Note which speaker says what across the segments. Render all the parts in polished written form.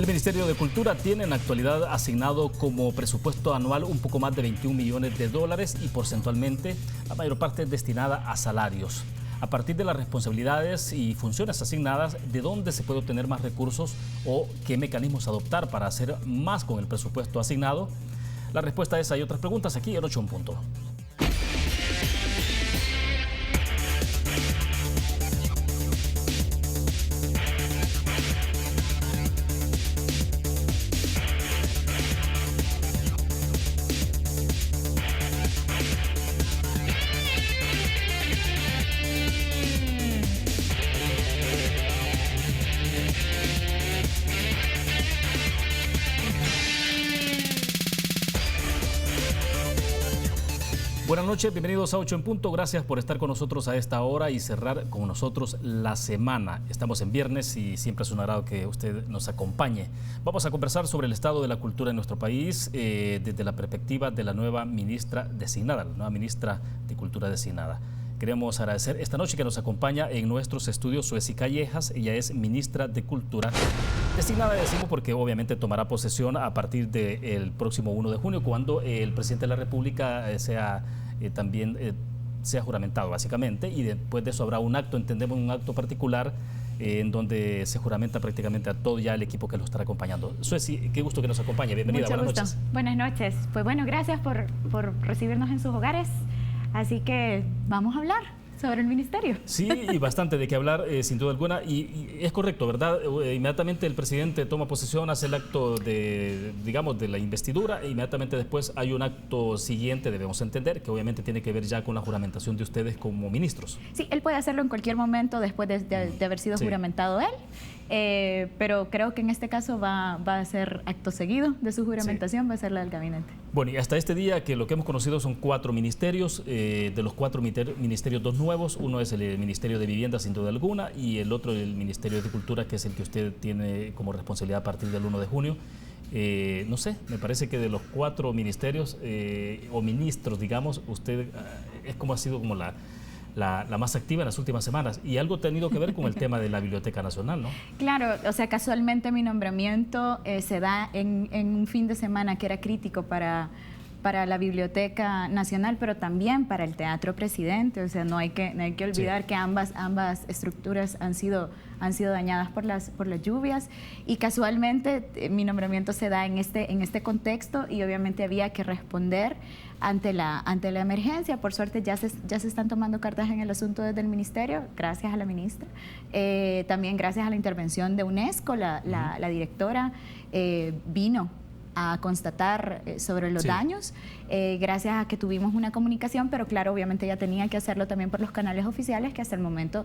Speaker 1: El Ministerio de Cultura tiene en la actualidad asignado como presupuesto anual un poco más de 21 millones de dólares y porcentualmente la mayor parte es destinada a salarios. A partir de las responsabilidades y funciones asignadas, ¿de dónde se puede obtener más recursos o qué mecanismos adoptar para hacer más con el presupuesto asignado? La respuesta a esa y otras preguntas aquí en 8 en Punto. Buenas noches, bienvenidos a 8 en Punto. Gracias por estar con nosotros a esta hora y cerrar con nosotros la semana. Estamos en viernes y siempre es un agrado que usted nos acompañe. Vamos a conversar sobre el estado de la cultura en nuestro país desde la perspectiva de la nueva ministra designada, la nueva ministra de Cultura designada. Queremos agradecer esta noche que nos acompaña en nuestros estudios Sueci Callejas. Ella es ministra de Cultura designada, decimos, porque obviamente tomará posesión a partir del próximo 1 de junio, cuando el presidente de la República sea juramentado, básicamente, y después de eso habrá un acto, entendemos, un acto particular en donde se juramenta prácticamente a todo ya el equipo que lo estará acompañando. Sueci, qué gusto que nos acompañe. Bienvenida, buenas noches.
Speaker 2: Buenas noches. Pues bueno, gracias por recibirnos en sus hogares. Así que vamos a hablar sobre el ministerio.
Speaker 1: Sí, y bastante de qué hablar, sin duda alguna. Y es correcto, ¿verdad? Inmediatamente el presidente toma posesión, hace el acto de la investidura, e inmediatamente después hay un acto siguiente, debemos entender, que obviamente tiene que ver ya con la juramentación de ustedes como ministros.
Speaker 2: Sí, él puede hacerlo en cualquier momento después de haber sido juramentado él. Pero creo que en este caso va a ser acto seguido de su juramentación, va a ser la del gabinete.
Speaker 1: Bueno, y hasta este día que lo que hemos conocido son 4 ministerios, de los 4 ministerios 2 nuevos, uno es el Ministerio de Vivienda sin duda alguna y el otro el Ministerio de Cultura, que es el que usted tiene como responsabilidad a partir del 1 de junio. No sé, me parece que de los 4 ministerios o ministros, digamos, usted es como ha sido como la más activa en las últimas semanas, y algo ha tenido que ver con el tema de la Biblioteca Nacional, ¿no?
Speaker 2: Claro, o sea, casualmente mi nombramiento se da en un fin de semana que era crítico para la Biblioteca Nacional, pero también para el Teatro Presidente. O sea, no hay que olvidar que ambas estructuras han sido dañadas por las lluvias, y casualmente mi nombramiento se da en este contexto, y obviamente había que responder ante la emergencia. Por suerte ya se están tomando cartas en el asunto desde el ministerio, gracias a la ministra. También gracias a la intervención de UNESCO, la directora vino a constatar sobre los daños, gracias a que tuvimos una comunicación, pero claro, obviamente ella tenía que hacerlo también por los canales oficiales, que hasta el momento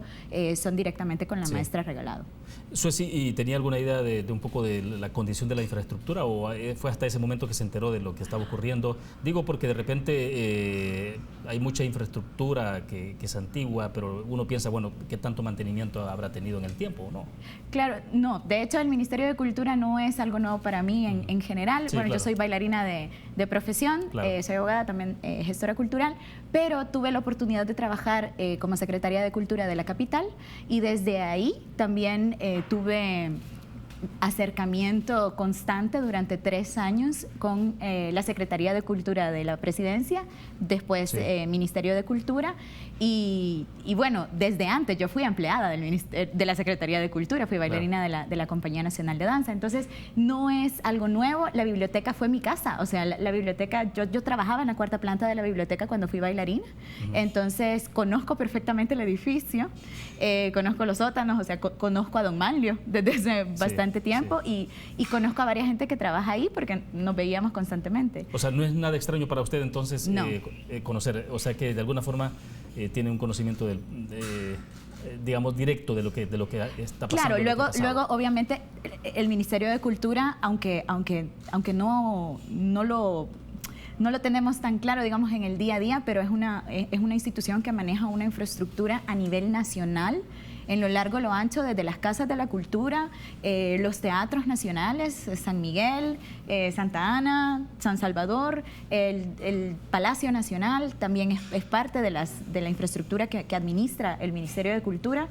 Speaker 2: son directamente con la maestra Regalado.
Speaker 1: Sueci, ¿y tenía alguna idea de un poco de la condición de la infraestructura, o fue hasta ese momento que se enteró de lo que estaba ocurriendo? Digo porque de repente hay mucha infraestructura que es antigua, pero uno piensa, bueno, ¿qué tanto mantenimiento habrá tenido en el tiempo, no?
Speaker 2: Claro, no, de hecho el Ministerio de Cultura no es algo nuevo para mí en general. Sí, bueno, claro. Yo soy bailarina de profesión, claro. Soy abogada, también gestora cultural, pero tuve la oportunidad de trabajar como secretaria de Cultura de la capital, y desde ahí también tuve acercamiento constante durante 3 años con la Secretaría de Cultura de la Presidencia, después Ministerio de Cultura, y bueno, desde antes yo fui empleada de la Secretaría de Cultura, fui bailarina de la Compañía Nacional de Danza. Entonces no es algo nuevo. La biblioteca fue mi casa, o sea, la biblioteca, yo trabajaba en la 4ª planta de la biblioteca cuando fui bailarina, entonces conozco perfectamente el edificio, conozco los sótanos, o sea, conozco a don Manlio desde hace bastante tiempo, y conozco a varias gente que trabaja ahí porque nos veíamos constantemente.
Speaker 1: O sea, no es nada extraño para usted entonces conocer, o sea, que de alguna forma tiene un conocimiento digamos, directo de lo que está pasando.
Speaker 2: Claro, luego obviamente el Ministerio de Cultura, aunque no lo tenemos tan claro, digamos, en el día a día, pero es una institución que maneja una infraestructura a nivel nacional, en lo largo y lo ancho, desde las casas de la cultura, los teatros nacionales, San Miguel, Santa Ana, San Salvador, el Palacio Nacional también es parte de la infraestructura que administra el Ministerio de Cultura.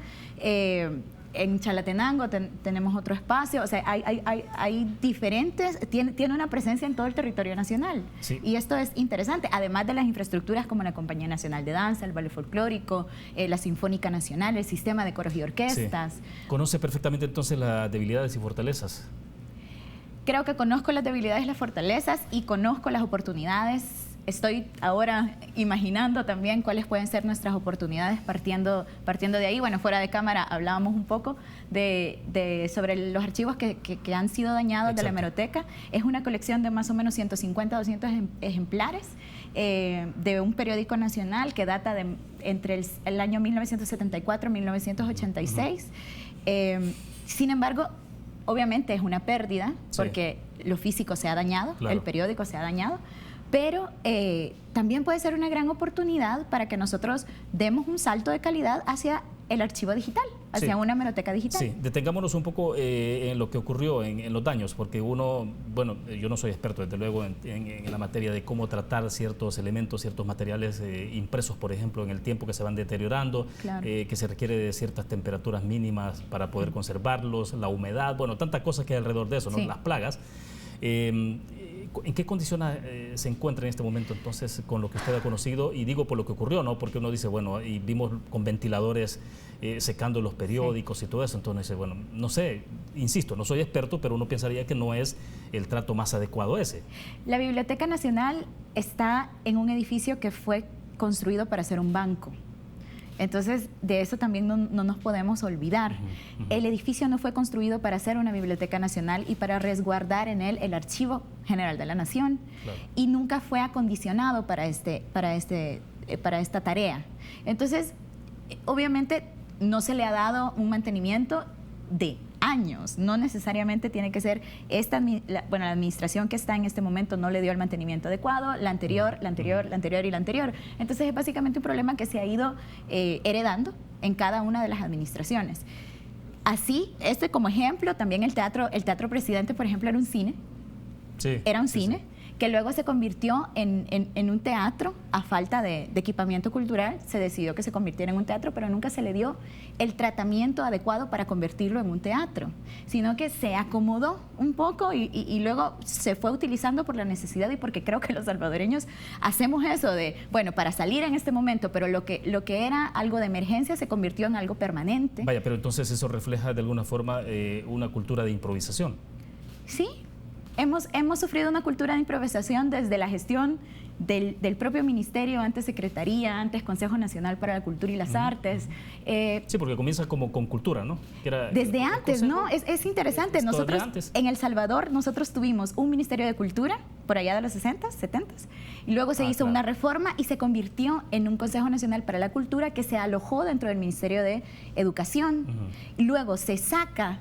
Speaker 2: en Chalatenango tenemos otro espacio, o sea, hay diferentes, tiene una presencia en todo el territorio nacional. Sí. Y esto es interesante, además de las infraestructuras como la Compañía Nacional de Danza, el Ballet Folclórico, la Sinfónica Nacional, el sistema de coros y orquestas.
Speaker 1: Sí. ¿Conoce perfectamente entonces las debilidades y fortalezas?
Speaker 2: Creo que conozco las debilidades y las fortalezas y conozco las oportunidades. Estoy ahora imaginando también cuáles pueden ser nuestras oportunidades partiendo de ahí. Bueno, fuera de cámara hablábamos un poco sobre los archivos que han sido dañados. Exacto. De la hemeroteca. Es una colección de más o menos 150 a 200 ejemplares de un periódico nacional que data de entre el año 1974 y 1986. Sin embargo, obviamente es una pérdida porque lo físico se ha dañado, claro. El periódico se ha dañado. Pero también puede ser una gran oportunidad para que nosotros demos un salto de calidad hacia el archivo digital, hacia una hemeroteca digital.
Speaker 1: Sí, detengámonos un poco en lo que ocurrió, en los daños, porque uno, bueno, yo no soy experto desde luego en la materia de cómo tratar ciertos elementos, ciertos materiales impresos, por ejemplo, en el tiempo que se van deteriorando, claro. Que se requiere de ciertas temperaturas mínimas para poder conservarlos, la humedad, bueno, tantas cosas que hay alrededor de eso, ¿no? Sí. Las plagas. ¿En qué condiciones se encuentra en este momento entonces con lo que usted ha conocido? Y digo por lo que ocurrió, ¿no? Porque uno dice, bueno, y vimos con ventiladores secando los periódicos, sí. Y todo eso, entonces dice, bueno, no sé, insisto, no soy experto, pero uno pensaría que no es el trato más adecuado ese.
Speaker 2: La Biblioteca Nacional está en un edificio que fue construido para ser un banco. Entonces, de eso también no nos podemos olvidar. El edificio no fue construido para ser una biblioteca nacional y para resguardar en él el Archivo General de la Nación. Claro. Y nunca fue acondicionado para esta tarea. Entonces, obviamente, no se le ha dado un mantenimiento de años. No necesariamente tiene que ser la administración que está en este momento no le dio el mantenimiento adecuado, la anterior y la anterior. Entonces es básicamente un problema que se ha ido heredando en cada una de las administraciones. Así, como ejemplo, también el Teatro Presidente, por ejemplo, era un cine. Sí, era un cine. Sí. Que luego se convirtió en un teatro a falta de equipamiento cultural. Se decidió que se convirtiera en un teatro, pero nunca se le dio el tratamiento adecuado para convertirlo en un teatro, sino que se acomodó un poco y luego se fue utilizando por la necesidad y porque creo que los salvadoreños hacemos eso de, bueno, para salir en este momento, pero lo que era algo de emergencia se convirtió en algo permanente.
Speaker 1: Vaya, pero entonces eso refleja de alguna forma una cultura de improvisación.
Speaker 2: Sí. Hemos sufrido una cultura de improvisación desde la gestión del propio ministerio, antes Secretaría, antes Consejo Nacional para la Cultura y las Artes.
Speaker 1: Sí, porque comienza como con cultura, ¿no?
Speaker 2: Desde antes, ¿no? Es interesante. Nosotros, en El Salvador, nosotros tuvimos un Ministerio de Cultura, por allá de los 60s, 70s, y luego se hizo una reforma y se convirtió en un Consejo Nacional para la Cultura que se alojó dentro del Ministerio de Educación. Y luego se saca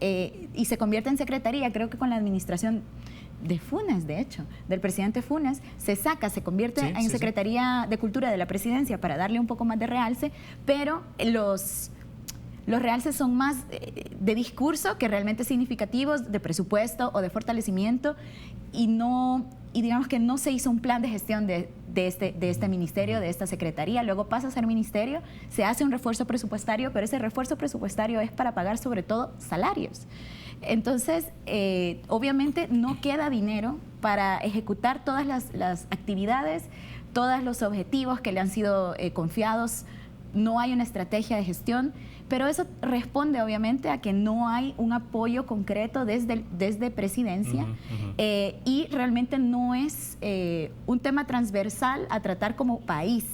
Speaker 2: y se convierte en secretaría, creo que con la administración de Funes, de hecho, del presidente Funes, se convierte en Secretaría de Cultura de la Presidencia para darle un poco más de realce, pero los realces son más de discurso que realmente significativos, de presupuesto o de fortalecimiento, y digamos que no se hizo un plan de gestión de este ministerio, de esta secretaría. Luego pasa a ser ministerio, se hace un refuerzo presupuestario, pero ese refuerzo presupuestario es para pagar sobre todo salarios. Entonces, obviamente no queda dinero para ejecutar todas las actividades, todos los objetivos que le han sido confiados. No hay una estrategia de gestión, pero eso responde obviamente a que no hay un apoyo concreto desde presidencia y realmente no es un tema transversal a tratar como país.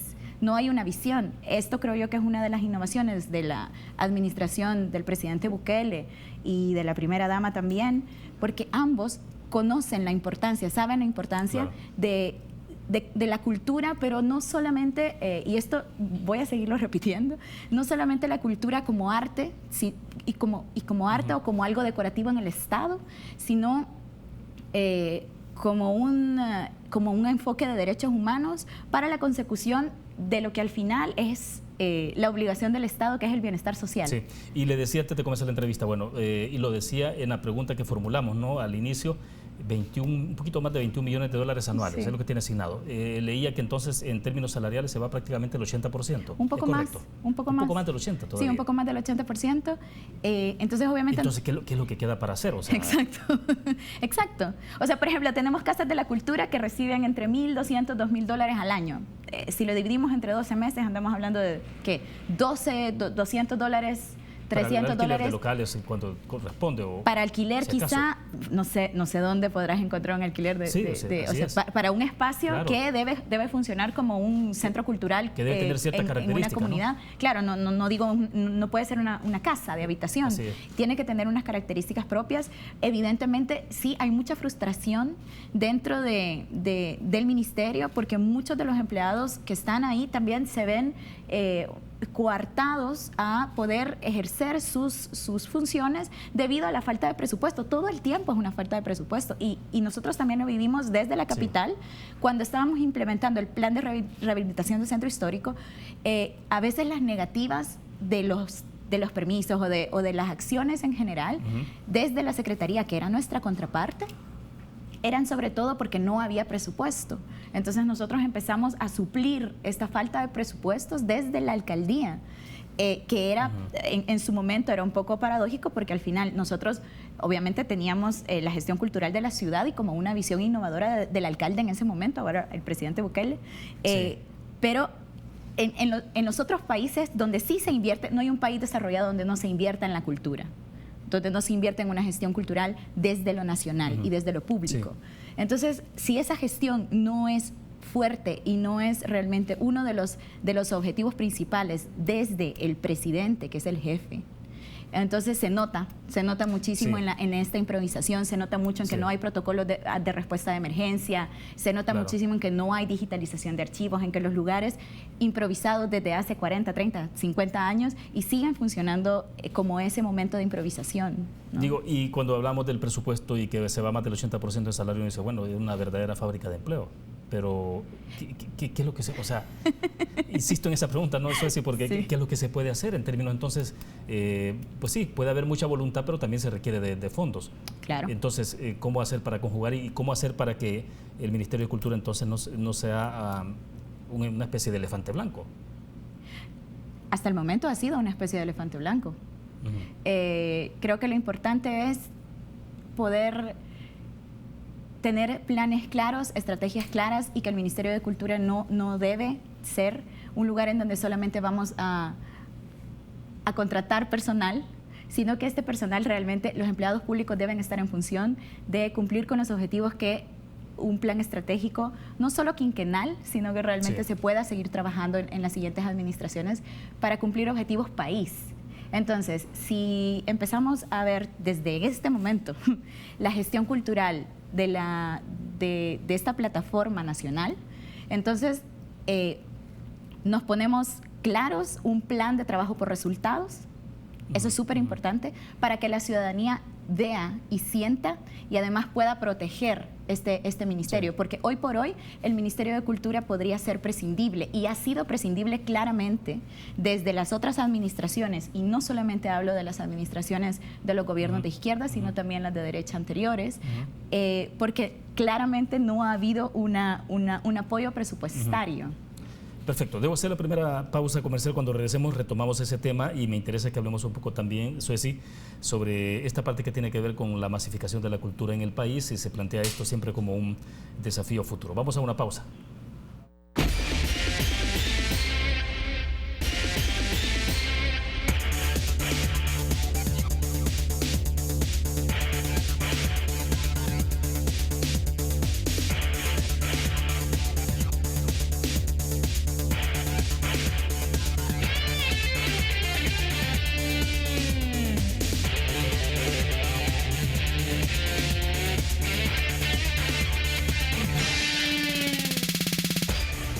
Speaker 2: No hay una visión. Esto creo yo que es una de las innovaciones de la administración del presidente Bukele y de la primera dama también, porque ambos conocen la importancia, saben la importancia de la cultura, pero no solamente, y esto voy a seguirlo repitiendo, no solamente la cultura como arte, y como arte o como algo decorativo en el Estado, sino como un enfoque de derechos humanos para la consecución de lo que al final es la obligación del Estado, que es el bienestar social.
Speaker 1: Sí, y le decía antes de comenzar la entrevista, bueno, y lo decía en la pregunta que formulamos, ¿no?, al inicio, un poquito más de 21 millones de dólares anuales,
Speaker 2: sí.
Speaker 1: Es lo que tiene asignado. Leía que entonces en términos salariales se va prácticamente el 80%.
Speaker 2: Un poco más. Un poco más
Speaker 1: del 80% todavía.
Speaker 2: Sí, un poco más del 80%. Entonces, obviamente...
Speaker 1: Entonces, ¿qué es lo que queda para hacer? O sea,
Speaker 2: exacto, exacto. O sea, por ejemplo, tenemos casas de la cultura que reciben entre $1,200, $2,000 al año. Si lo dividimos entre 12 meses, andamos hablando de, ¿qué? $200, $300
Speaker 1: de locales en cuanto corresponde.
Speaker 2: Para alquiler, si quizá, no sé dónde podrás encontrar un alquiler para un espacio, claro, que debe funcionar como un centro cultural
Speaker 1: que debe tener ciertas características,
Speaker 2: en una comunidad. ¿No? Claro, no puede ser una casa de habitación. Tiene que tener unas características propias. Evidentemente, sí hay mucha frustración dentro del ministerio porque muchos de los empleados que están ahí también se ven coartados a poder ejercer sus funciones debido a la falta de presupuesto. Todo el tiempo es una falta de presupuesto y nosotros también lo vivimos desde la capital. Cuando estábamos implementando el plan de rehabilitación del centro histórico, a veces las negativas de los permisos o de las acciones en general, desde la Secretaría, que era nuestra contraparte, eran sobre todo porque no había presupuesto. Entonces nosotros empezamos a suplir esta falta de presupuestos desde la alcaldía, que era, en su momento era un poco paradójico porque al final nosotros obviamente teníamos la gestión, de la ciudad y como una visión innovadora del alcalde en ese momento, ahora el presidente Bukele, pero en los otros países donde sí se invierte, no hay un país desarrollado donde no se invierta en la cultura, donde no se invierte en una gestión cultural desde lo nacional y desde lo público. Entonces, si esa gestión no es fuerte y no es realmente uno de los objetivos principales desde el presidente, que es el jefe, entonces se nota muchísimo en esta improvisación, se nota mucho en que no hay protocolos de respuesta de emergencia, se nota muchísimo en que no hay digitalización de archivos, en que los lugares improvisados desde hace 40, 30, 50 años y siguen funcionando como ese momento de improvisación, ¿no?
Speaker 1: Digo, y cuando hablamos del presupuesto y que se va más del 80% del salario, uno dice, bueno, es una verdadera fábrica de empleo. Pero, ¿qué es lo que o sea, insisto en esa pregunta, ¿no? Eso es porque ¿qué es lo que se puede hacer en términos, entonces, pues sí, puede haber mucha voluntad, pero también se requiere de fondos.
Speaker 2: Claro.
Speaker 1: Entonces, ¿cómo hacer para conjugar y cómo hacer para que el Ministerio de Cultura entonces no sea una especie de elefante blanco?
Speaker 2: Hasta el momento ha sido una especie de elefante blanco. Creo que lo importante es poder tener planes claros, estrategias claras y que el Ministerio de Cultura no debe ser un lugar en donde solamente vamos a contratar personal, sino que este personal realmente, los empleados públicos deben estar en función de cumplir con los objetivos que un plan estratégico, no solo quinquenal, sino que realmente se pueda seguir trabajando en las siguientes administraciones para cumplir objetivos país. Entonces, si empezamos a ver desde este momento la gestión cultural de esta plataforma nacional, entonces nos ponemos claros un plan de trabajo por resultados. Eso es súper importante para que la ciudadanía vea y sienta y además pueda proteger este ministerio, porque hoy por hoy el Ministerio de Cultura podría ser prescindible y ha sido prescindible claramente desde las otras administraciones, y no solamente hablo de las administraciones de los gobiernos de izquierda, sino también las de derecha anteriores, porque claramente no ha habido un apoyo presupuestario.
Speaker 1: Perfecto. Debo hacer la primera pausa comercial. Cuando regresemos retomamos ese tema y me interesa que hablemos un poco también, Suesi, sobre esta parte que tiene que ver con la masificación de la cultura en el país y se plantea esto siempre como un desafío futuro. Vamos a una pausa.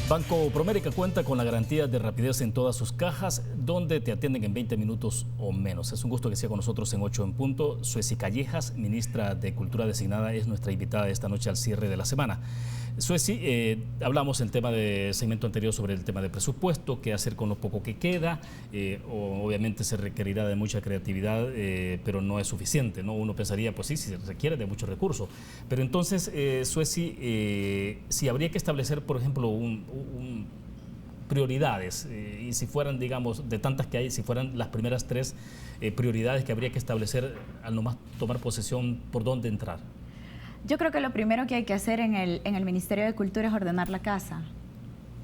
Speaker 1: Banco Promérica cuenta con la garantía de rapidez en todas sus cajas, donde te atienden en 20 minutos o menos. Es un gusto que sea con nosotros en 8 en punto. Suesi Callejas, ministra de Cultura designada, es nuestra invitada esta noche al cierre de la semana. Suesi, hablamos el tema del segmento anterior sobre el tema de presupuesto, qué hacer con lo poco que queda. Obviamente se requerirá de mucha creatividad, pero no es suficiente, ¿no? Uno pensaría, pues sí, se requiere de muchos recursos. Pero entonces, Suesi, si habría que establecer, por ejemplo, prioridades, y si fueran, digamos, de tantas que hay, si fueran las primeras 3 prioridades que habría que establecer al nomás tomar posesión, ¿por dónde entrar?
Speaker 2: Yo creo que lo primero que hay que hacer en el Ministerio de Cultura es ordenar la casa.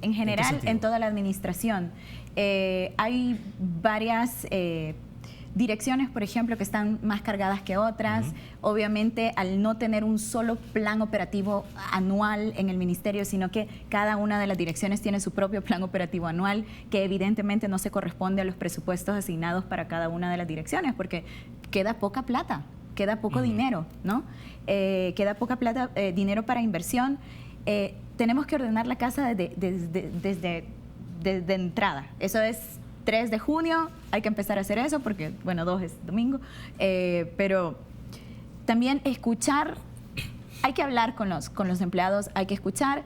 Speaker 2: En general, en toda la administración. Hay varias direcciones, por ejemplo, que están más cargadas que otras. Obviamente, al no tener un solo plan operativo anual en el ministerio, sino que cada una de las direcciones tiene su propio plan operativo anual, que evidentemente no se corresponde a los presupuestos asignados para cada una de las direcciones, porque queda poca plata. Queda poco dinero, ¿no? Queda poca plata, dinero para inversión. Tenemos que ordenar la casa desde entrada. Eso es 3 de junio, hay que empezar a hacer eso porque, bueno, 2 es domingo. Pero también escuchar, hay que hablar con los empleados, hay que escuchar,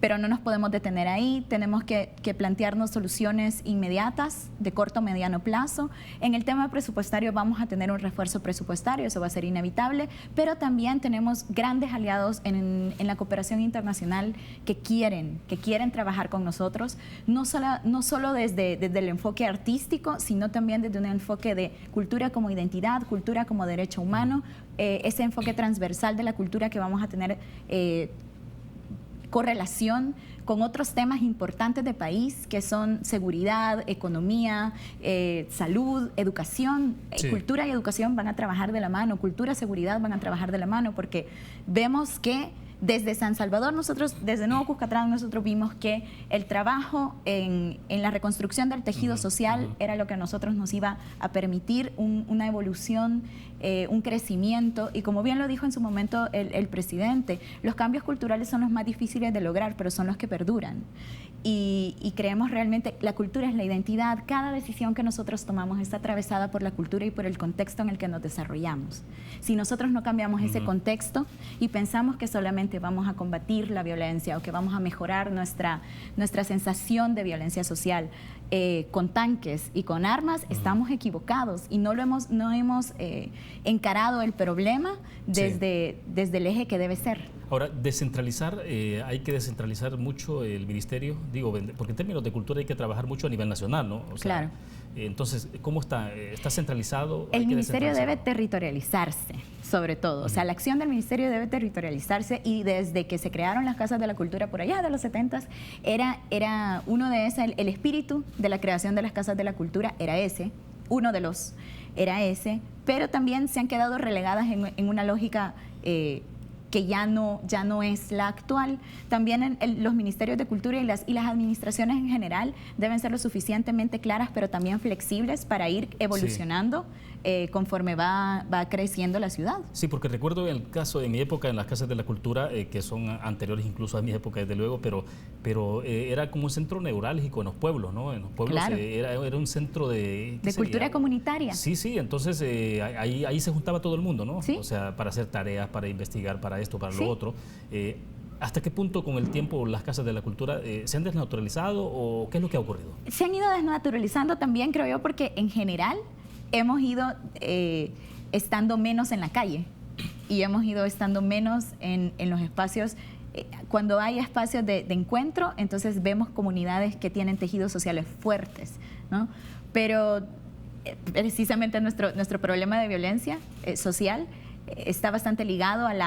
Speaker 2: pero no nos podemos detener ahí. Tenemos que plantearnos soluciones inmediatas, de corto o mediano plazo. En el tema presupuestario vamos a tener un refuerzo presupuestario, eso va a ser inevitable, pero también tenemos grandes aliados en la cooperación internacional que quieren trabajar con nosotros, no solo desde el enfoque artístico, sino también desde un enfoque de cultura como identidad, cultura como derecho humano, ese enfoque transversal de la cultura que vamos a tener correlación con otros temas importantes de país, que son seguridad, economía, salud, educación. Sí. Cultura y educación van a trabajar de la mano, cultura y seguridad van a trabajar de la mano, porque vemos que desde San Salvador, desde Nuevo Cuscatlán, nosotros vimos que el trabajo en la reconstrucción del tejido social era lo que a nosotros nos iba a permitir una evolución, un crecimiento, y como bien lo dijo en su momento el presidente, los cambios culturales son los más difíciles de lograr, pero son los que perduran. Y creemos realmente, la cultura es la identidad. Cada decisión que nosotros tomamos está atravesada por la cultura y por el contexto en el que nos desarrollamos. Si nosotros no cambiamos ese contexto y pensamos que solamente vamos a combatir la violencia o que vamos a mejorar nuestra sensación de violencia social con tanques y con armas, estamos equivocados y no hemos encarado el problema desde el eje que debe ser.
Speaker 1: Ahora, descentralizar, hay que descentralizar mucho el ministerio, digo, porque en términos de cultura hay que trabajar mucho a nivel nacional, ¿no? O sea,
Speaker 2: claro.
Speaker 1: Entonces, ¿cómo está? ¿Está centralizado?
Speaker 2: El ministerio debe territorializarse, sobre todo. O sea, la acción del ministerio debe territorializarse, y desde que se crearon las casas de la cultura por allá de los 70s, era uno de esos, el espíritu de la creación de las casas de la cultura era ese, pero también se han quedado relegadas en una lógica que ya no es la actual. También los ministerios de cultura y las administraciones en general deben ser lo suficientemente claras, pero también flexibles para ir evolucionando conforme va creciendo la ciudad.
Speaker 1: Sí, porque recuerdo el caso de mi época en las casas de la cultura, que son anteriores incluso a mi época, desde luego, pero era como un centro neurálgico en los pueblos, ¿no? En los pueblos, claro. Era un centro de
Speaker 2: cultura comunitaria.
Speaker 1: Sí, entonces ahí se juntaba todo el mundo, ¿no?
Speaker 2: ¿Sí?
Speaker 1: O sea, para hacer tareas, para investigar, para esto, para lo otro. ¿Hasta qué punto con el tiempo las casas de la cultura se han desnaturalizado o qué es lo que ha ocurrido?
Speaker 2: Se han ido desnaturalizando también, creo yo, porque en general hemos ido estando menos en la calle y hemos ido estando menos en los espacios. Cuando hay espacios de encuentro, entonces vemos comunidades que tienen tejidos sociales fuertes, ¿no? Pero precisamente nuestro problema de violencia social está bastante ligado al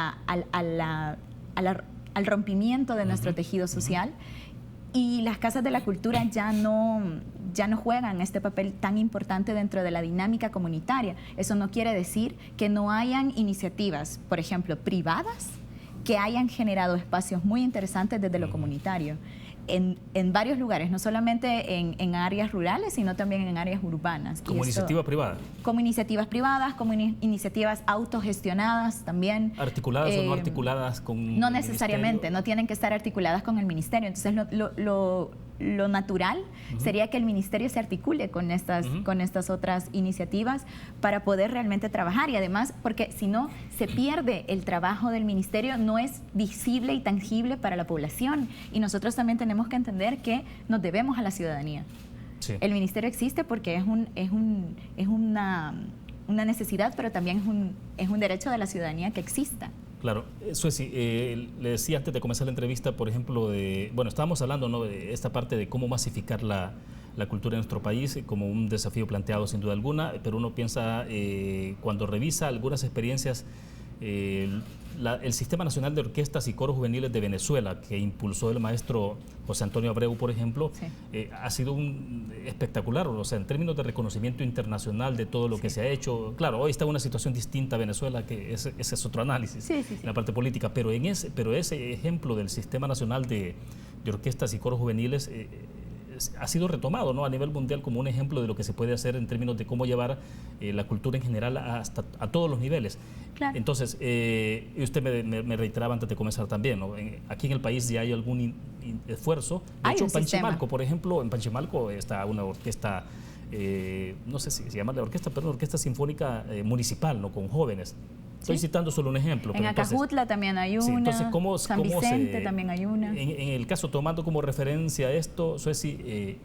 Speaker 2: rompimiento de nuestro tejido social, y las casas de la cultura ya no juegan este papel tan importante dentro de la dinámica comunitaria. Eso no quiere decir que no hayan iniciativas, por ejemplo, privadas, que hayan generado espacios muy interesantes desde lo comunitario. En varios lugares, no solamente en áreas rurales, sino también en áreas urbanas.
Speaker 1: ¿Como iniciativa privada?
Speaker 2: Como iniciativas privadas, como iniciativas autogestionadas también.
Speaker 1: ¿Articuladas o no articuladas con
Speaker 2: No necesariamente, no tienen que estar articuladas con el ministerio. Entonces, lo natural sería que el ministerio se articule con estas otras iniciativas para poder realmente trabajar, y además porque si no se pierde el trabajo del ministerio, no es visible y tangible para la población, y nosotros también tenemos que entender que nos debemos a la ciudadanía. Sí. El ministerio existe porque es una necesidad, pero también es un derecho de la ciudadanía que exista.
Speaker 1: Claro, Suesi, le decía antes de comenzar la entrevista, por ejemplo, estábamos hablando, ¿no?, de esta parte de cómo masificar la cultura en nuestro país como un desafío planteado sin duda alguna, pero uno piensa, cuando revisa algunas experiencias, el Sistema Nacional de Orquestas y Coros Juveniles de Venezuela, que impulsó el maestro José Antonio Abreu, por ejemplo, sí, ha sido espectacular, o sea, en términos de reconocimiento internacional de todo lo que se ha hecho. Claro, hoy está en una situación distinta a Venezuela, que ese es otro análisis, en la parte política, pero ese ejemplo del Sistema Nacional de Orquestas y Coros Juveniles ha sido retomado, ¿no?, a nivel mundial como un ejemplo de lo que se puede hacer en términos de cómo llevar la cultura en general hasta a todos los niveles. Claro. Entonces, y usted me reiteraba antes de comenzar también, ¿no?, aquí en el país ya hay algún esfuerzo. De hecho, en Panchimalco, por ejemplo, en Panchimalco está una orquesta, no sé si se llama la orquesta, pero una orquesta sinfónica municipal, ¿no?, con jóvenes. Estoy citando solo un ejemplo.
Speaker 2: En Acajutla también hay una, sí, entonces, San Vicente también hay una.
Speaker 1: En el caso, tomando como referencia esto, Suesi,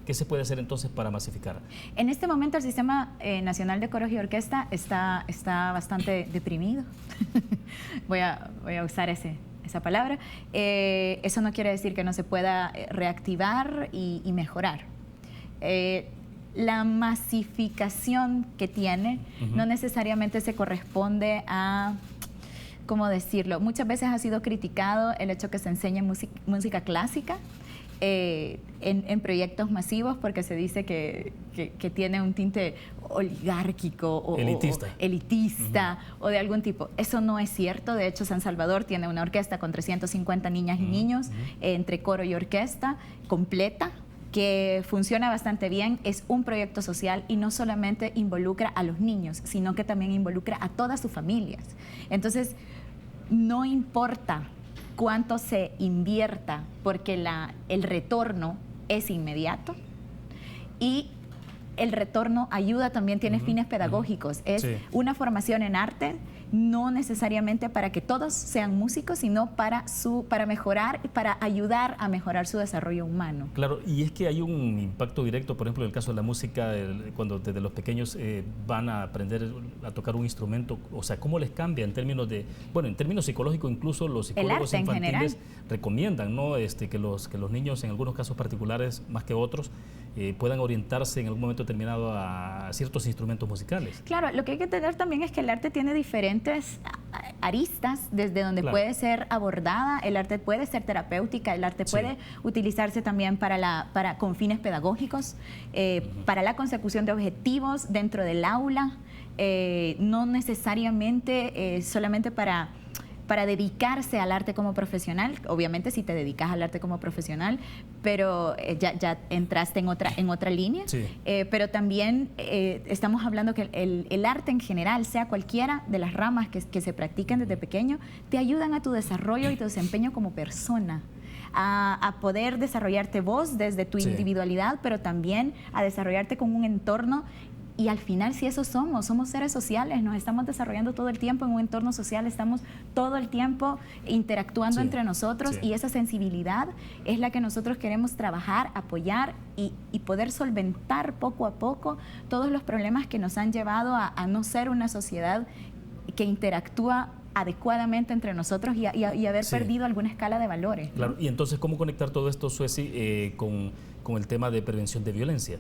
Speaker 1: ¿qué se puede hacer entonces para masificar?
Speaker 2: En este momento el Sistema Nacional de Coros y Orquesta está bastante deprimido. voy a usar esa palabra. Eso no quiere decir que no se pueda reactivar y mejorar. La masificación que tiene no necesariamente se corresponde a, ¿cómo decirlo? Muchas veces ha sido criticado el hecho que se enseñe música clásica en proyectos masivos, porque se dice que tiene un tinte oligárquico o elitista o de algún tipo. Eso no es cierto. De hecho, San Salvador tiene una orquesta con 350 niñas y niños entre coro y orquesta completa, que funciona bastante bien. Es un proyecto social y no solamente involucra a los niños, sino que también involucra a todas sus familias. Entonces, no importa cuánto se invierta, porque el retorno es inmediato, y el retorno ayuda también, tiene fines pedagógicos. Es una formación en arte, no necesariamente para que todos sean músicos, sino para mejorar y para ayudar a mejorar su desarrollo humano.
Speaker 1: Claro, y es que hay un impacto directo, por ejemplo, en el caso de la música, cuando desde los pequeños van a aprender a tocar un instrumento, o sea, cómo les cambia en términos en términos psicológicos, incluso los psicólogos infantiles recomiendan, ¿no?, que los niños, en algunos casos particulares, más que otros, puedan orientarse en algún momento determinado a ciertos instrumentos musicales.
Speaker 2: Claro, lo que hay que tener también es que el arte tiene diferentes aristas desde donde puede ser abordada. El arte puede ser terapéutica, el arte puede utilizarse también con fines pedagógicos, para la consecución de objetivos dentro del aula, no necesariamente solamente para dedicarse al arte como profesional. Obviamente si te dedicas al arte como profesional, pero ya entraste en otra línea. Pero también estamos hablando que el arte en general, sea cualquiera de las ramas que se practiquen desde pequeño, te ayudan a tu desarrollo y tu desempeño como persona. A poder desarrollarte vos desde tu individualidad, pero también a desarrollarte con un entorno. Y al final, si eso somos seres sociales, nos estamos desarrollando todo el tiempo en un entorno social, estamos todo el tiempo interactuando entre nosotros, y esa sensibilidad es la que nosotros queremos trabajar, apoyar y poder solventar poco a poco todos los problemas que nos han llevado a no ser una sociedad que interactúa adecuadamente entre nosotros y haber perdido alguna escala de valores, ¿no?
Speaker 1: Claro, y entonces, ¿cómo conectar todo esto, Suesi, con el tema de prevención de violencia?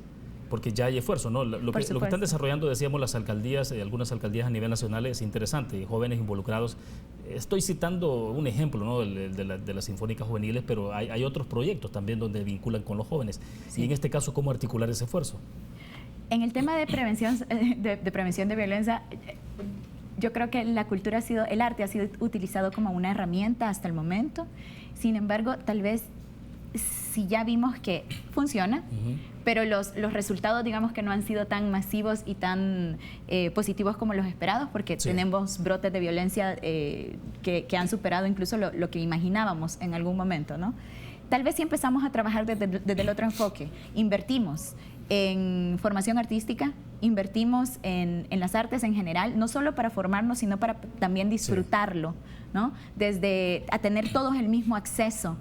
Speaker 1: Porque ya hay esfuerzo, ¿no? Lo que están desarrollando, decíamos, las alcaldías, algunas alcaldías a nivel nacional, es interesante, jóvenes involucrados. Estoy citando un ejemplo, ¿no?, de las sinfónicas juveniles, pero hay otros proyectos también donde vinculan con los jóvenes. Y en este caso, ¿cómo articular ese esfuerzo?
Speaker 2: En el tema de prevención de violencia, yo creo que el arte ha sido utilizado como una herramienta hasta el momento. Sin embargo, tal vez si ya vimos que funciona, pero los resultados, digamos, que no han sido tan masivos y tan positivos como los esperados, porque tenemos brotes de violencia que han superado incluso lo que imaginábamos en algún momento, ¿no? tal vez sí empezamos a trabajar desde el otro enfoque. Invertimos en formación artística, invertimos en las artes en general, no solo para formarnos, sino para también disfrutarlo, ¿no? Desde a tener todos el mismo acceso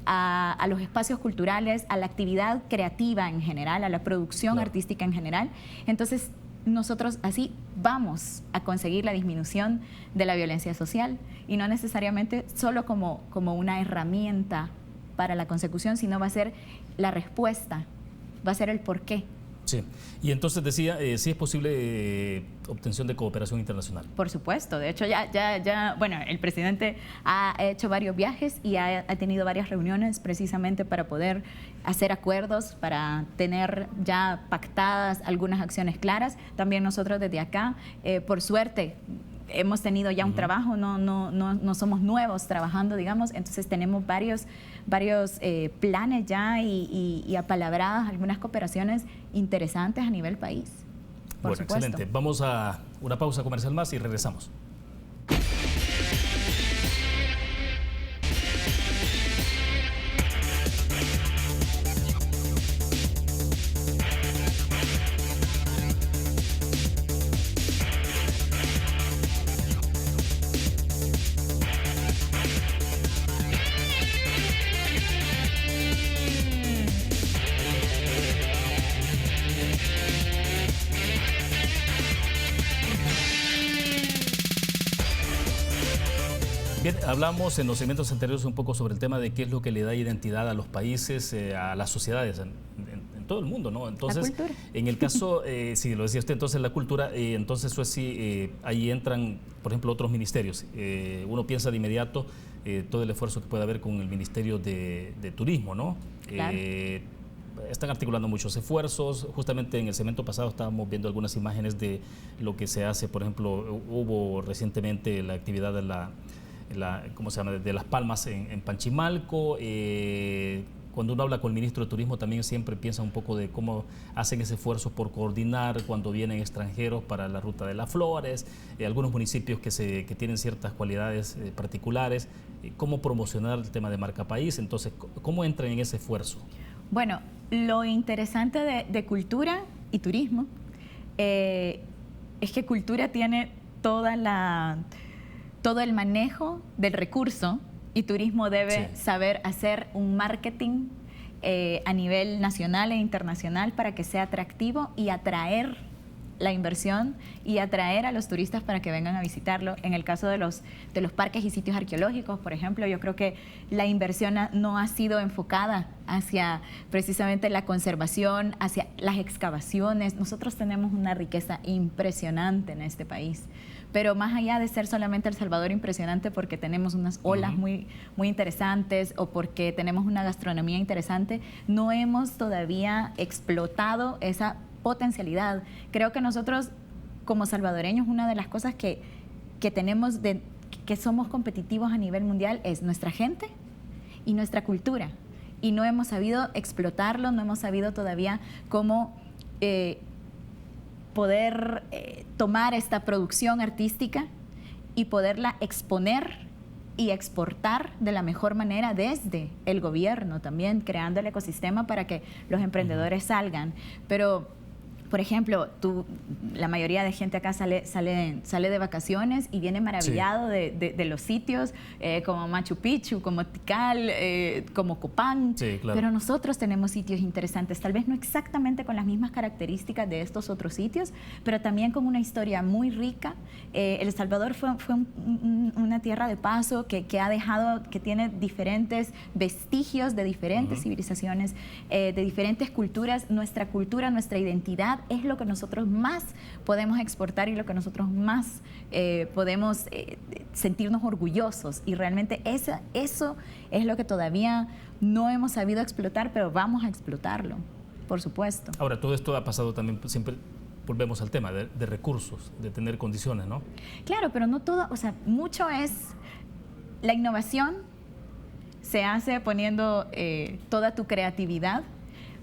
Speaker 2: a los espacios culturales, a la actividad creativa en general, a la producción artística en general. Entonces, nosotros así vamos a conseguir la disminución de la violencia social y no necesariamente solo como una herramienta para la consecución, sino va a ser la respuesta, va a ser el porqué.
Speaker 1: Sí, y entonces decía, sí es posible obtención de cooperación internacional.
Speaker 2: Por supuesto, de hecho bueno, el presidente ha hecho varios viajes y ha tenido varias reuniones precisamente para poder hacer acuerdos, para tener ya pactadas algunas acciones claras. También nosotros desde acá, por suerte, hemos tenido ya un trabajo, no somos nuevos trabajando, digamos, entonces tenemos varios planes ya y apalabradas algunas cooperaciones interesantes a nivel país.
Speaker 1: Bueno, excelente. Vamos a una pausa comercial más y regresamos. Bien, hablamos en los segmentos anteriores un poco sobre el tema de qué es lo que le da identidad a los países, a las sociedades en todo el mundo, ¿no? Entonces,
Speaker 2: la cultura.
Speaker 1: En el caso, sí, lo decía usted, entonces la cultura, entonces eso sí, ahí entran, por ejemplo, otros ministerios. Uno piensa de inmediato todo el esfuerzo que puede haber con el Ministerio de Turismo, ¿no?
Speaker 2: Claro.
Speaker 1: Están articulando muchos esfuerzos. Justamente en el segmento pasado estábamos viendo algunas imágenes de lo que se hace. Por ejemplo, hubo recientemente la actividad de ¿cómo se llama?, de Las Palmas en Panchimalco. Cuando uno habla con el ministro de Turismo también siempre piensa un poco de cómo hacen ese esfuerzo por coordinar cuando vienen extranjeros para la Ruta de las Flores, algunos municipios que tienen ciertas cualidades particulares, cómo promocionar el tema de marca país. Entonces, ¿cómo entran en ese esfuerzo?
Speaker 2: Bueno, lo interesante de cultura y turismo es que cultura tiene todo el manejo del recurso y turismo debe saber hacer un marketing a nivel nacional e internacional para que sea atractivo y atraer la inversión y atraer a los turistas para que vengan a visitarlo. En el caso de los parques y sitios arqueológicos, por ejemplo, yo creo que la inversión no ha sido enfocada hacia precisamente la conservación, hacia las excavaciones. Nosotros tenemos una riqueza impresionante en este país. Pero más allá de ser solamente El Salvador impresionante porque tenemos unas olas muy interesantes o porque tenemos una gastronomía interesante, no hemos todavía explotado esa potencialidad. Creo que nosotros como salvadoreños una de las cosas que tenemos que somos competitivos a nivel mundial es nuestra gente y nuestra cultura. Y no hemos sabido explotarlo, no hemos sabido todavía cómo poder tomar esta producción artística y poderla exponer y exportar de la mejor manera desde el gobierno también, creando el ecosistema para que los emprendedores salgan. Pero, por ejemplo, la mayoría de gente acá sale de vacaciones y viene maravillado de los sitios como Machu Picchu, como Tikal, como Copán. Sí, claro. Pero nosotros tenemos sitios interesantes, tal vez no exactamente con las mismas características de estos otros sitios, pero también con una historia muy rica. El Salvador fue una tierra de paso que tiene diferentes vestigios de diferentes civilizaciones, de diferentes culturas. Nuestra cultura, nuestra identidad es lo que nosotros más podemos exportar y lo que nosotros más podemos sentirnos orgullosos. Y realmente eso es lo que todavía no hemos sabido explotar, pero vamos a explotarlo, por supuesto.
Speaker 1: Ahora, todo esto ha pasado también, siempre volvemos al tema de recursos, de tener condiciones, ¿no?
Speaker 2: Claro, pero no todo, o sea, mucho es la innovación, se hace poniendo toda tu creatividad.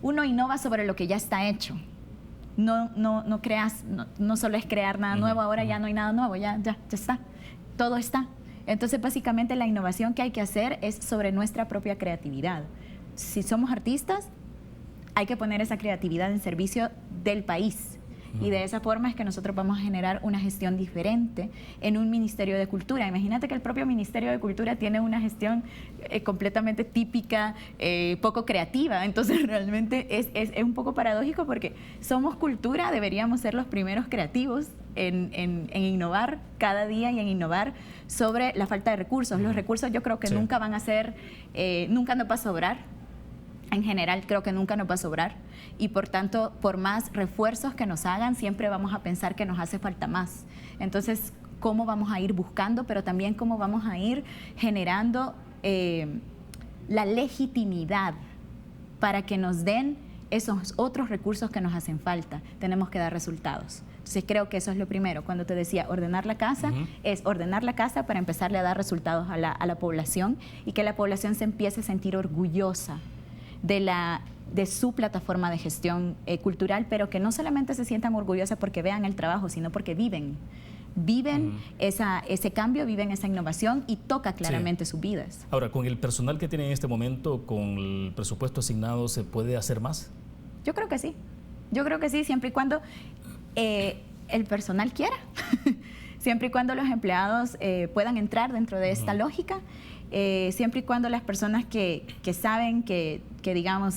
Speaker 2: Uno innova sobre lo que ya está hecho. No creas, no solo es crear nada nuevo, ahora ya no hay nada nuevo, ya está, todo está. Entonces, básicamente la innovación que hay que hacer es sobre nuestra propia creatividad. si somos artistas, hay que poner esa creatividad en servicio del país. Y de esa forma es que nosotros vamos a generar una gestión diferente en un Ministerio de Cultura. Imagínate que el propio Ministerio de Cultura tiene una gestión completamente típica, poco creativa. Entonces realmente es un poco paradójico porque somos cultura, deberíamos ser los primeros creativos en innovar cada día y en innovar sobre la falta de recursos. Los recursos yo creo que nunca van a ser, nunca nos va a sobrar. En general creo que nunca nos va a sobrar y por tanto, por más refuerzos que nos hagan, siempre vamos a pensar que nos hace falta más. Entonces, ¿cómo vamos a ir buscando, pero también cómo vamos a ir generando la legitimidad para que nos den esos otros recursos que nos hacen falta? Tenemos que dar resultados. Entonces creo que eso es lo primero. Cuando te decía ordenar la casa, es ordenar la casa para empezarle a dar resultados a la población y que la población se empiece a sentir orgullosa de su plataforma de gestión cultural, pero que no solamente se sientan orgullosas porque vean el trabajo, sino porque viven ese cambio, viven esa innovación y toca claramente sus vidas.
Speaker 1: Ahora, con el personal que tienen en este momento, con el presupuesto asignado, ¿se puede hacer más?
Speaker 2: Yo creo que sí. Yo creo que sí, siempre y cuando el personal quiera, siempre y cuando los empleados puedan entrar dentro de esta lógica. Siempre y cuando las personas que saben que digamos,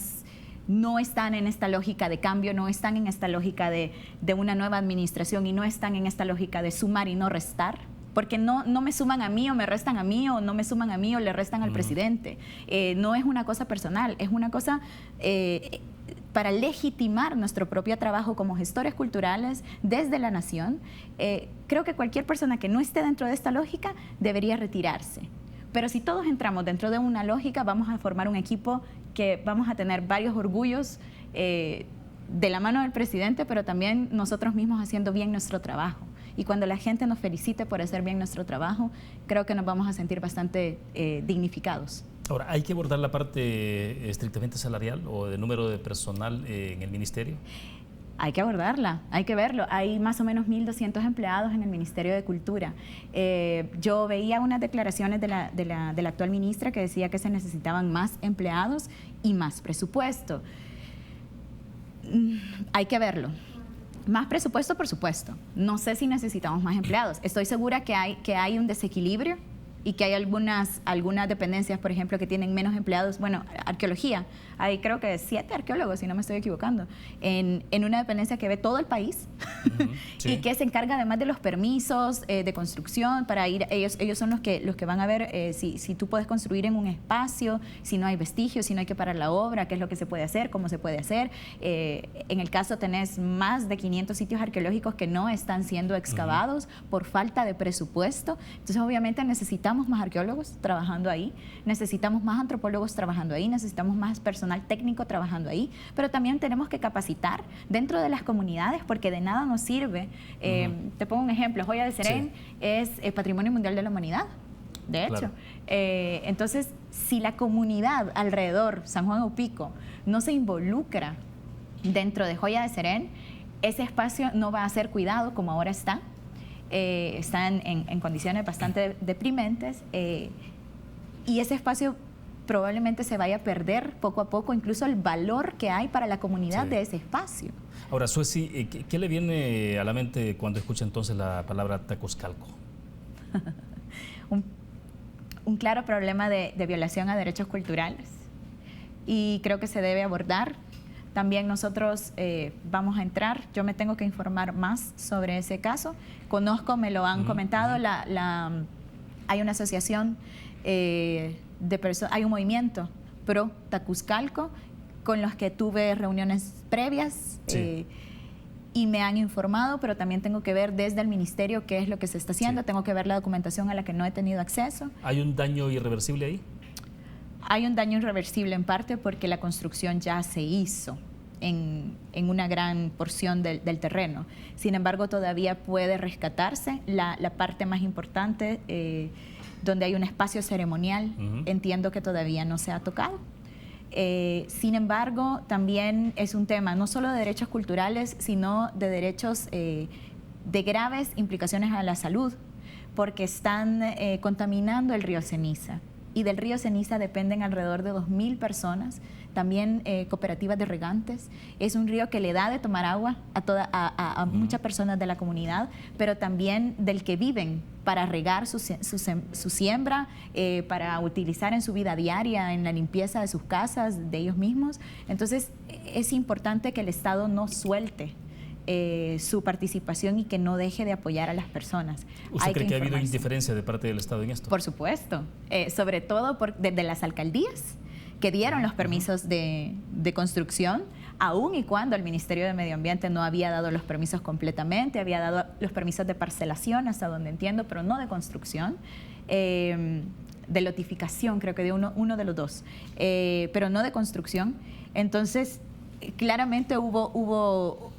Speaker 2: no están en esta lógica de cambio, no están en esta lógica de una nueva administración y no están en esta lógica de sumar y no restar, porque no me suman a mí o me restan a mí o no me suman a mí o le restan al presidente. No es una cosa personal, es una cosa para legitimar nuestro propio trabajo como gestores culturales desde la nación. Creo que cualquier persona que no esté dentro de esta lógica debería retirarse. Pero si todos entramos dentro de una lógica, vamos a formar un equipo que vamos a tener varios orgullos de la mano del presidente, pero también nosotros mismos haciendo bien nuestro trabajo. Y cuando la gente nos felicite por hacer bien nuestro trabajo, creo que nos vamos a sentir bastante dignificados.
Speaker 1: Ahora, ¿hay que abordar la parte estrictamente salarial o de número de personal en el ministerio?
Speaker 2: Hay que abordarla, hay que verlo. Hay más o menos 1.200 empleados en el Ministerio de Cultura. Yo veía unas declaraciones de la actual ministra que decía que se necesitaban más empleados y más presupuesto. Hay que verlo. Más presupuesto, por supuesto. No sé si necesitamos más empleados. Estoy segura que hay un desequilibrio y que hay algunas dependencias, por ejemplo, que tienen menos empleados. Bueno, arqueología, hay creo que 7 arqueólogos, si no me estoy equivocando, en una dependencia que ve todo el país y que se encarga además de los permisos de construcción para ir. Ellos son los que van a ver si tú puedes construir en un espacio, si no hay vestigios, si no hay que parar la obra, qué es lo que se puede hacer, cómo se puede hacer. En el caso tenés más de 500 sitios arqueológicos que no están siendo excavados por falta de presupuesto. Entonces, obviamente necesitamos más arqueólogos trabajando ahí, necesitamos más antropólogos trabajando ahí, necesitamos más personal técnico trabajando ahí, pero también tenemos que capacitar dentro de las comunidades porque de nada nos sirve. Te pongo un ejemplo, Joya de Serén es Patrimonio Mundial de la Humanidad, de hecho. Entonces, si la comunidad alrededor, San Juan Opico, no se involucra dentro de Joya de Serén, ese espacio no va a ser cuidado como ahora está. Están en condiciones bastante deprimentes y ese espacio probablemente se vaya a perder poco a poco, incluso el valor que hay para la comunidad de ese espacio.
Speaker 1: Ahora, Suesi, ¿qué le viene a la mente cuando escucha entonces la palabra Tacuzcalco?
Speaker 2: un claro problema de violación a derechos culturales y creo que se debe abordar. También nosotros vamos a entrar, yo me tengo que informar más sobre ese caso. Conozco, me lo han comentado, hay una asociación hay un movimiento pro Tacuzcalco con los que tuve reuniones previas y me han informado, pero también tengo que ver desde el ministerio qué es lo que se está haciendo, tengo que ver la documentación a la que no he tenido acceso.
Speaker 1: ¿Hay un daño irreversible ahí?
Speaker 2: Hay un daño irreversible en parte porque la construcción ya se hizo en una gran porción del terreno. Sin embargo, todavía puede rescatarse la parte más importante, donde hay un espacio ceremonial, entiendo que todavía no se ha tocado. Sin embargo, también es un tema no solo de derechos culturales, sino de derechos de graves implicaciones a la salud, porque están contaminando el río Ceniza. y del río Ceniza dependen alrededor de 2.000 personas, también cooperativas de regantes. Es un río que le da de tomar agua a muchas personas de la comunidad, pero también del que viven para regar su siembra, para utilizar en su vida diaria, en la limpieza de sus casas, de ellos mismos. Entonces, es importante que el Estado no suelte su participación y que no deje de apoyar a las personas.
Speaker 1: ¿Usted cree que ha habido indiferencia de parte del Estado en esto?
Speaker 2: Por supuesto, sobre todo desde las alcaldías que dieron los permisos de construcción, aun y cuando el Ministerio de Medio Ambiente no había dado los permisos completamente, había dado los permisos de parcelación, hasta donde entiendo, pero no de construcción, de lotificación, creo que de uno de los dos, pero no de construcción. Entonces, claramente hubo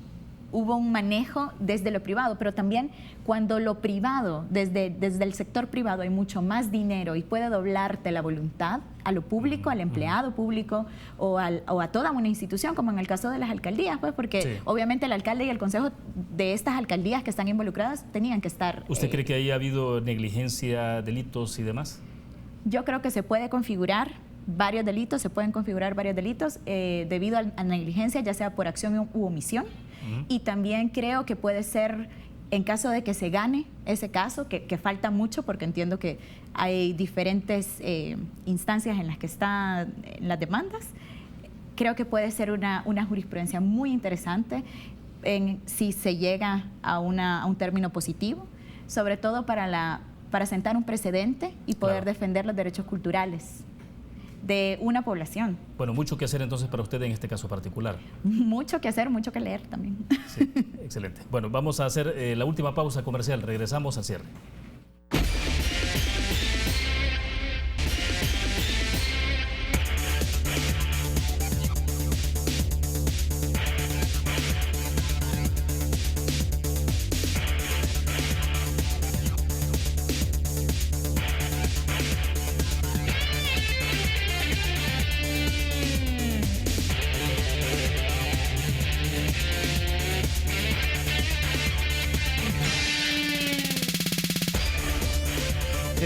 Speaker 2: un manejo desde lo privado, pero también cuando lo privado, desde el sector privado hay mucho más dinero y puede doblarte la voluntad a lo público, al empleado público o a toda una institución, como en el caso de las alcaldías, pues porque obviamente el alcalde y el consejo de estas alcaldías que están involucradas tenían que estar...
Speaker 1: ¿Usted cree que ahí ha habido negligencia, delitos y demás?
Speaker 2: Yo creo que se puede configurar varios delitos, debido a negligencia, ya sea por acción u omisión. Y también creo que puede ser, en caso de que se gane ese caso, que falta mucho porque entiendo que hay diferentes instancias en las que están las demandas, creo que puede ser una jurisprudencia muy interesante si se llega a un término positivo, sobre todo para sentar un precedente y poder defender los derechos culturales de una población.
Speaker 1: Bueno, mucho que hacer entonces para usted en este caso particular.
Speaker 2: Mucho que hacer, mucho que leer también.
Speaker 1: Sí, excelente. Bueno, vamos a hacer la última pausa comercial. Regresamos al cierre.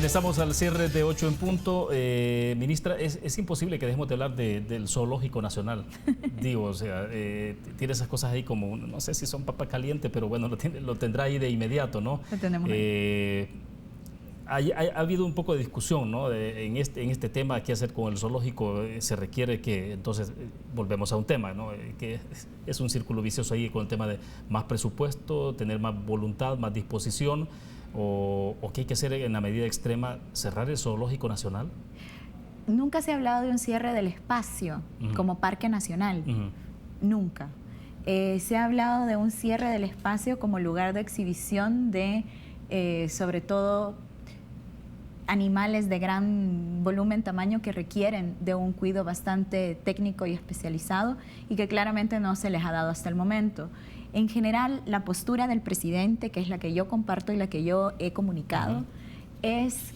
Speaker 1: Estamos al cierre de 8 en punto. Ministra, es imposible que dejemos de hablar del Zoológico Nacional. Digo, o sea, tiene esas cosas ahí como, no sé si son papa caliente, pero bueno, lo tendrá ahí de inmediato, ¿no?
Speaker 2: Lo tenemos
Speaker 1: ha habido un poco de discusión, ¿no? En este tema, qué hacer con el zoológico. Se requiere que, entonces, volvemos a un tema, ¿no? Que es un círculo vicioso ahí con el tema de más presupuesto, tener más voluntad, más disposición. ¿O qué hay que hacer en la medida extrema, cerrar el Zoológico Nacional?
Speaker 2: Nunca se ha hablado de un cierre del espacio como parque nacional, nunca. Se ha hablado de un cierre del espacio como lugar de exhibición de, sobre todo, animales de gran volumen, tamaño, que requieren de un cuidado bastante técnico y especializado y que claramente no se les ha dado hasta el momento. En general, la postura del presidente, que es la que yo comparto y la que yo he comunicado, es,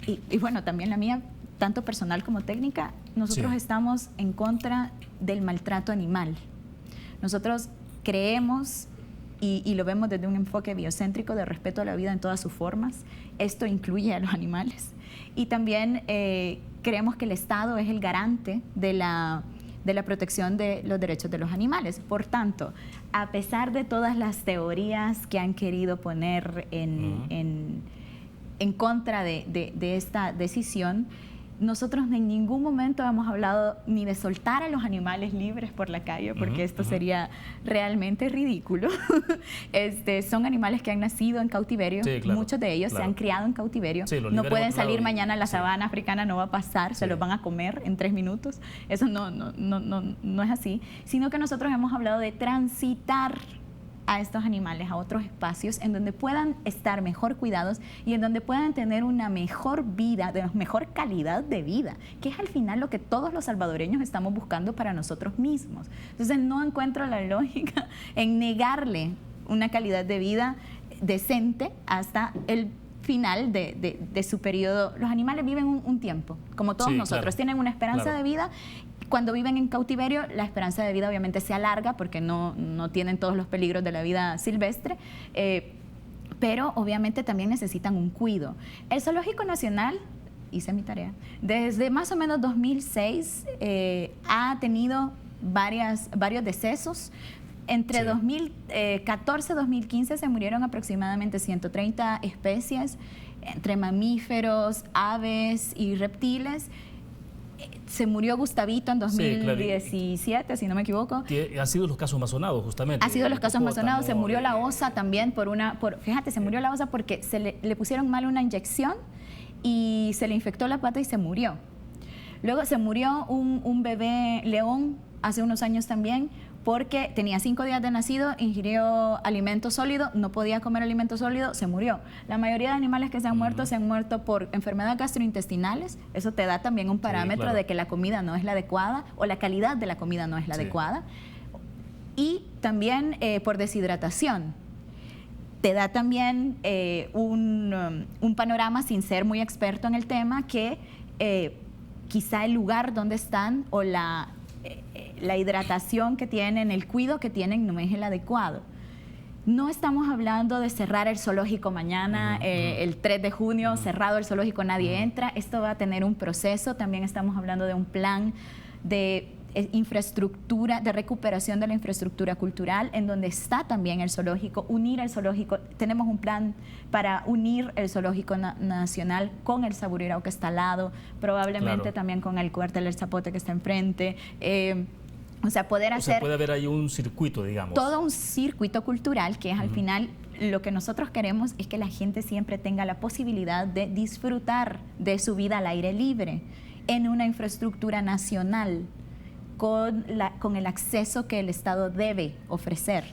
Speaker 2: y bueno, también la mía, tanto personal como técnica, nosotros estamos en contra del maltrato animal. Nosotros creemos, y lo vemos desde un enfoque biocéntrico de respeto a la vida en todas sus formas. Esto incluye a los animales. Y también creemos que el Estado es el garante de la protección de los derechos de los animales. Por tanto, a pesar de todas las teorías que han querido poner en contra de esta decisión, nosotros en ningún momento hemos hablado ni de soltar a los animales libres por la calle, porque esto sería realmente ridículo. Son animales que han nacido en cautiverio, muchos de ellos se han criado en cautiverio, no pueden salir mañana a la sabana africana, no va a pasar, se los van a comer en 3 minutos. Eso no es así, sino que nosotros hemos hablado de transitar a estos animales a otros espacios en donde puedan estar mejor cuidados y en donde puedan tener una mejor vida, de mejor calidad de vida, que es al final lo que todos los salvadoreños estamos buscando para nosotros mismos. Entonces no encuentro la lógica en negarle una calidad de vida decente hasta el final de su periodo. Los animales viven un tiempo, como todos nosotros, tienen una esperanza de vida. Cuando viven en cautiverio, la esperanza de vida obviamente se alarga porque no tienen todos los peligros de la vida silvestre, pero obviamente también necesitan un cuidado. El Zoológico Nacional hice mi tarea. Desde más o menos 2006 ha tenido varios decesos. Entre 2014 y 2015 se murieron aproximadamente 130 especies, entre mamíferos, aves y reptiles. Se murió Gustavito en 2017, si no me equivoco.
Speaker 1: Que han sido los casos más sonados, justamente.
Speaker 2: Ha sido los casos más sonados. Se murió la osa también fíjate, se murió la osa porque le pusieron mal una inyección y se le infectó la pata y se murió. Luego se murió un bebé león hace unos años también, porque tenía 5 días de nacido, ingirió alimento sólido, no podía comer alimento sólido, se murió. La mayoría de animales que se han muerto por enfermedades gastrointestinales. Eso te da también un parámetro de que la comida no es la adecuada o la calidad de la comida no es la adecuada. Y también por deshidratación. Te da también un panorama, sin ser muy experto en el tema, que quizá el lugar donde están o la hidratación que tienen, el cuidado que tienen no es el adecuado. No estamos hablando de cerrar el zoológico mañana, el 3 de junio, cerrado el zoológico, nadie entra. Esto va a tener un proceso. También estamos hablando de un plan de infraestructura, de recuperación de la infraestructura cultural, en donde está también el zoológico, unir el zoológico. Tenemos un plan para unir el zoológico nacional con el Saburirao que está al lado, probablemente también con el cuartel del Zapote que está enfrente. O sea, puede
Speaker 1: haber ahí un circuito, digamos.
Speaker 2: Todo un circuito cultural que es al final lo que nosotros queremos es que la gente siempre tenga la posibilidad de disfrutar de su vida al aire libre en una infraestructura nacional, con el acceso que el Estado debe ofrecer,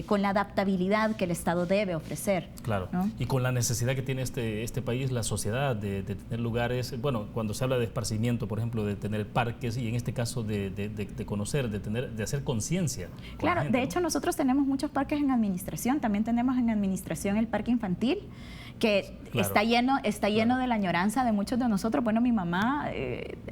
Speaker 2: con la adaptabilidad que el Estado debe ofrecer.
Speaker 1: Claro, ¿no? Y con la necesidad que tiene este país, la sociedad, de tener lugares, bueno, cuando se habla de esparcimiento, por ejemplo, de tener parques y en este caso de conocer, de hacer conciencia.
Speaker 2: Claro, de hecho nosotros tenemos muchos parques en administración, también tenemos en administración el parque infantil, que está lleno de la añoranza de muchos de nosotros. Bueno, mi mamá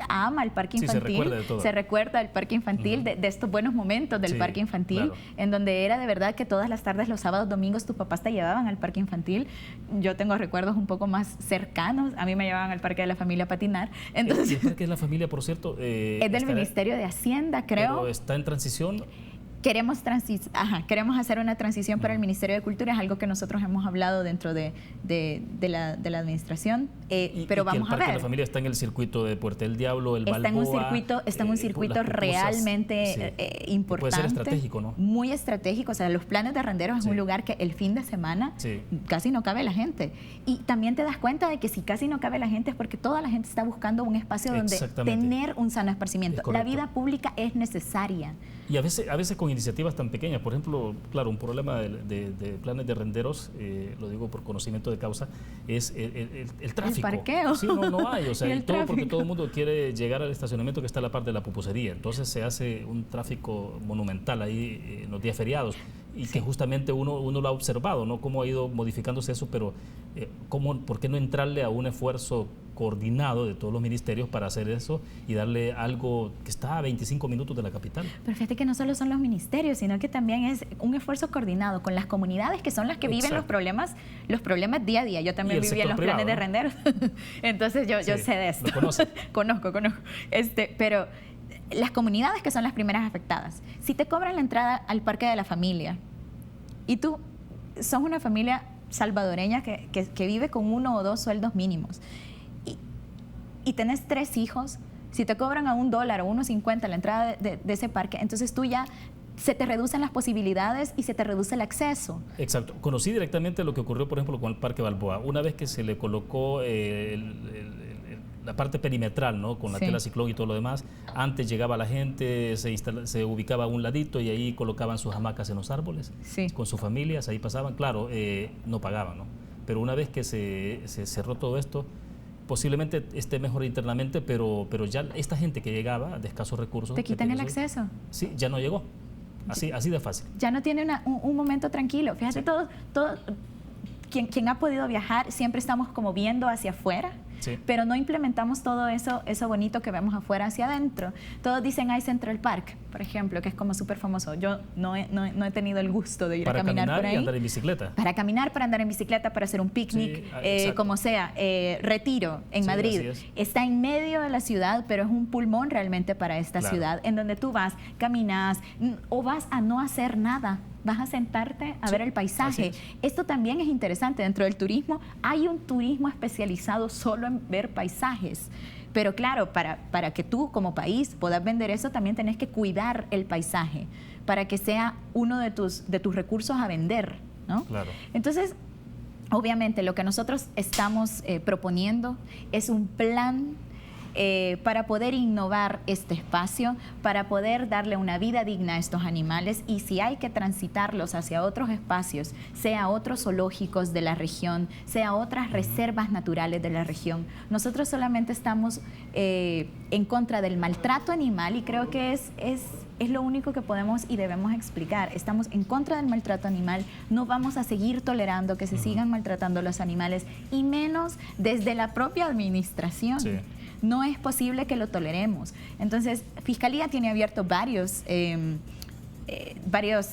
Speaker 2: ama el parque infantil, se recuerda del parque infantil, de estos buenos momentos del parque infantil, en donde era de verdad que todas las tardes, los sábados, domingos, tus papás te llevaban al parque infantil. Yo tengo recuerdos un poco más cercanos, a mí me llevaban al parque de la familia a patinar. Entonces,
Speaker 1: ¿Y el parque de la familia, por cierto?
Speaker 2: Es del Ministerio de Hacienda, creo.
Speaker 1: ¿Pero está en transición?
Speaker 2: Queremos hacer una transición para el Ministerio de Cultura, es algo que nosotros hemos hablado dentro de la administración, pero vamos a ver.
Speaker 1: ¿El Parque de la Familia está en el circuito de Puerta del Diablo, el Balboa?
Speaker 2: Está en un circuito realmente importante.
Speaker 1: Puede ser estratégico, ¿no?
Speaker 2: Muy estratégico, o sea, los planes de renderos es un lugar que el fin de semana casi no cabe la gente. Y también te das cuenta de que si casi no cabe la gente es porque toda la gente está buscando un espacio donde tener un sano esparcimiento. La vida pública es necesaria.
Speaker 1: Y a veces con iniciativas tan pequeñas, por ejemplo, claro, un problema de planes de renderos, lo digo por conocimiento de causa, es el tráfico.
Speaker 2: El parqueo.
Speaker 1: Sí, no hay, o sea, y todo porque todo el mundo quiere llegar al estacionamiento que está a la parte de la pupusería, entonces se hace un tráfico monumental ahí en los días feriados, y que justamente uno lo ha observado, ¿no? Cómo ha ido modificándose eso, pero ¿por qué no entrarle a un esfuerzo coordinado de todos los ministerios para hacer eso y darle algo que está a 25 minutos de la capital?
Speaker 2: Pero fíjate que no solo son los ministerios, sino que también es un esfuerzo coordinado con las comunidades que son las que viven los problemas día a día. Yo también viví en los planes de renderos, entonces yo sé de esto.
Speaker 1: ¿Lo conoces?
Speaker 2: Conozco. Pero las comunidades que son las primeras afectadas, si te cobran la entrada al Parque de la Familia y tú sos una familia salvadoreña que vive con 1 o 2 sueldos mínimos y tenés 3 hijos, si te cobran a $1 o $1.50 la entrada de ese parque, entonces tú ya se te reducen las posibilidades y se te reduce el acceso.
Speaker 1: Exacto. Conocí directamente lo que ocurrió, por ejemplo, con el Parque Balboa. Una vez que se le colocó la parte perimetral, ¿no? Con la tela ciclón y todo lo demás, antes llegaba la gente, se ubicaba a un ladito y ahí colocaban sus hamacas en los árboles, con sus familias, ahí pasaban. Claro, no pagaban, ¿no? Pero una vez que se cerró todo esto, posiblemente esté mejor internamente, pero ya esta gente que llegaba de escasos recursos...
Speaker 2: ¿Te quitan el acceso?
Speaker 1: Sí, ya no llegó. Así de fácil.
Speaker 2: Ya no tiene un momento tranquilo. Fíjate, todo quien ha podido viajar, siempre estamos como viendo hacia afuera, pero no implementamos todo eso bonito que vemos afuera hacia adentro. Todos dicen, hay Central Park, por ejemplo, que es como súper famoso. Yo no he tenido el gusto de ir a caminar por ahí.
Speaker 1: Para caminar y andar en bicicleta.
Speaker 2: Para caminar, para andar en bicicleta, para hacer un picnic, como sea. Retiro, en Madrid. Está en medio de la ciudad, pero es un pulmón realmente para esta ciudad, en donde tú vas, caminas, o vas a no hacer nada. Vas a sentarte a ver el paisaje. Esto también es interesante. Dentro del turismo hay un turismo especializado solo en ver paisajes. Pero claro, para que tú como país puedas vender eso, también tenés que cuidar el paisaje para que sea uno de tus recursos a vender, ¿no?
Speaker 1: Claro.
Speaker 2: Entonces, obviamente, lo que nosotros estamos proponiendo es un plan para poder innovar este espacio, para poder darle una vida digna a estos animales, y si hay que transitarlos hacia otros espacios, sea otros zoológicos de la región, sea otras reservas naturales de la región. Nosotros solamente estamos en contra del maltrato animal, y creo que es lo único que podemos y debemos explicar. Estamos en contra del maltrato animal, no vamos a seguir tolerando que se sigan maltratando los animales, y menos desde la propia administración. Sí. No es posible que lo toleremos. Entonces, Fiscalía tiene abierto varios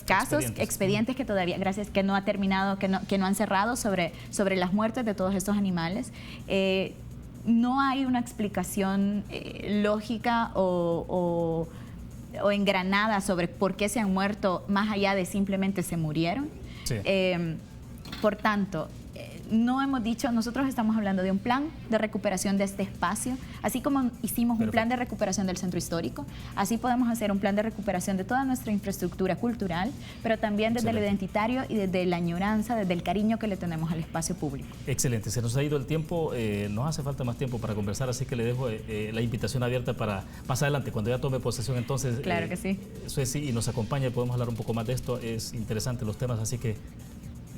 Speaker 2: casos, expedientes que todavía, gracias, que no ha terminado, que no han cerrado sobre las muertes de todos estos animales. No hay una explicación lógica o engranada sobre por qué se han muerto, más allá de simplemente se murieron. Sí. Por tanto, no hemos dicho, nosotros estamos hablando de un plan de recuperación de este espacio, así como hicimos un plan de recuperación del centro histórico, así podemos hacer un plan de recuperación de toda nuestra infraestructura cultural, pero también desde lo identitario y desde la añoranza, desde el cariño que le tenemos al espacio público.
Speaker 1: Excelente, se nos ha ido el tiempo, nos hace falta más tiempo para conversar, así que le dejo la invitación abierta para más adelante, cuando ya tome posesión, entonces.
Speaker 2: Claro que sí.
Speaker 1: Sueci, y nos acompaña, podemos hablar un poco más de esto, es interesante los temas, así que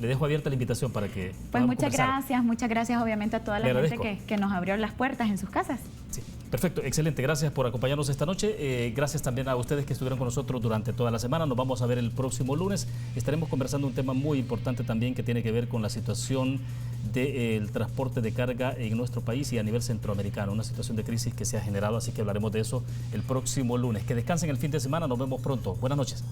Speaker 1: le dejo abierta la invitación para que
Speaker 2: pues muchas gracias obviamente a toda la gente que nos abrió las puertas en sus casas.
Speaker 1: Sí, perfecto, excelente, gracias por acompañarnos esta noche, gracias también a ustedes que estuvieron con nosotros durante toda la semana. Nos vamos a ver el próximo lunes, estaremos conversando un tema muy importante también que tiene que ver con la situación del transporte de carga en nuestro país y a nivel centroamericano, una situación de crisis que se ha generado, así que hablaremos de eso el próximo lunes. Que descansen el fin de semana, nos vemos pronto, buenas noches.